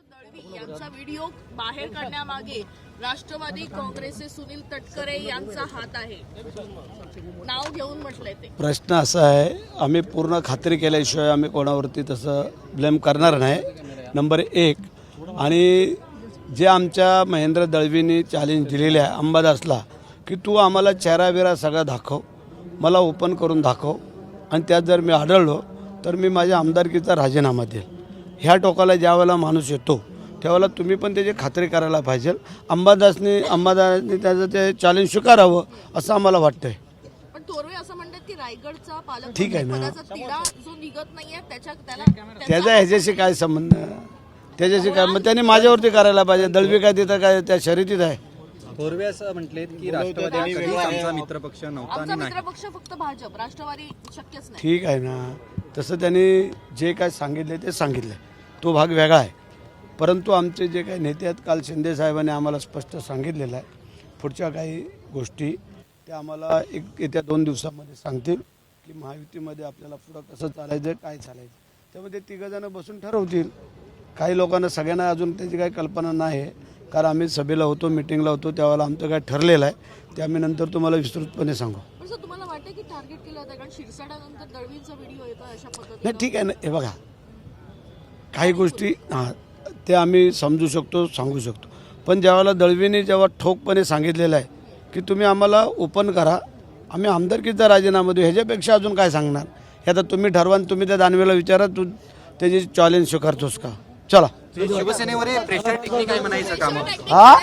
दळवी यांचा व्हिडिओ बाहेर काढण्यामागे राष्ट्रवादी काँग्रेसचे सुनील तटकरे यांचा हात आहे, नाव घेऊन म्हटलंय ते. प्रश्न असा आहे, आम्ही पूर्ण खात्री केल्याशिवाय आम्ही कोणावरती तसं ब्लेम करणार नाही. नंबर एक, आणि जे आमच्या महेंद्र दळवींनी चॅलेंज दिलेले आहे अंबादासला, की तू आम्हाला चेहरा बिरा सगळा दाखव, मला ओपन करून दाखव, आणि त्यात जर मी आढळलो तर मी माझ्या आमदारकीचा राजीनामा देईल. ह्या टोकाला ज्या वेळेला माणूस येतो त्यावेळेला तुम्ही पण त्याची खात्री करायला पाहिजे. अंबादासने त्याचं ते चॅलेंज स्वीकारावं असं आम्हाला वाटतंय. पण तोरवे असं म्हणतात की रायगडचा ठीक आहे ना. पालकमंत्रीपदाचा तिढा जो निघत नाहीये त्याचा ह्याच्याशी काय संबंध, त्याच्याशी काय, मग त्यांनी माझ्यावरती करायला पाहिजे. दळवी काय तिथं काय त्या शर्यतीत आहे. थोरवे असं म्हटलेत की राष्ट्रवादी कधीच आमचा मित्रपक्ष नव्हता आमचा आणि नाही. मित्रपक्ष फक्त भाजप, राष्ट्रवादी शक्यच नाही. ठीक आहे ना, तसं त्यांनी जे काय सांगितले ते सांगितले, तो भाग वेगळा आहे. परंतु आमचे जे काही नेते आहेत, काल शिंदे साहेबांनी आम्हाला स्पष्ट सांगितलेलं आहे, पुढच्या काही गोष्टी त्या आम्हाला येत्या 2 दिवसामध्ये सांगतील की महायुतीमध्ये आपल्याला पुढं कसं चालायचं, काय चालायचं. त्यामध्ये 3 जणं बसून ठरवतील. काही लोकांना, सगळ्यांना अजून त्याची काही कल्पना नाही आहे, कारण आम्ही सभेला होतो, मिटिंगला होतो, त्यावेळेला आमचं काय ठरलेलं आहे ते आम्ही नंतर तुम्हाला विस्तृतपणे सांगू. पण सर तुम्हाला वाटतं की टार्गेट केलं होतं, कारण शिरसाडानंतर दळवींचा व्हिडिओ येतो अशा पद्धतीने? नाही, ठीक आहे ना. हे बघा, काही गोष्टी ते आम्ही समजू शकतो, सांगू शकतो, पण ज्यावेळेला दळवीने जेव्हा ठोकपणे सांगितलेलं आहे की तुम्ही आम्हाला ओपन करा, आम्ही आमदारकीचा राजीनामा देऊ, ह्याच्यापेक्षा अजून काय सांगणार. हे आता तुम्ही ठरवा, तुम्ही त्या दानवेला विचारा, तू त्याची चॅलेंज स्वीकारतोस का. चला. शिवसेनेवर प्रेशर टेक्निक आहे म्हणायचं काम. हा,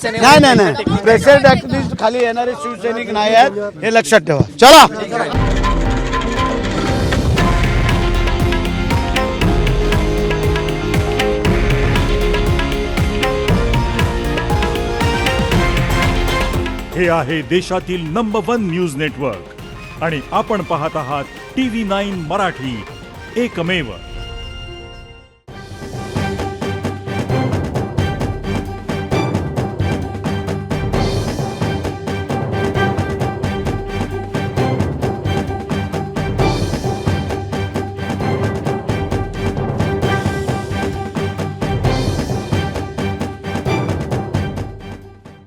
नाही नाही नाही, प्रेशर टेक्निक खाली येणारे शिवसैनिक नाही आहेत, हे लक्षात ठेवा. चला. हे आहे देशातील नंबर 1 न्यूज नेटवर्क आणि आपण पाहत आहात TV9 मराठी, एकमेव.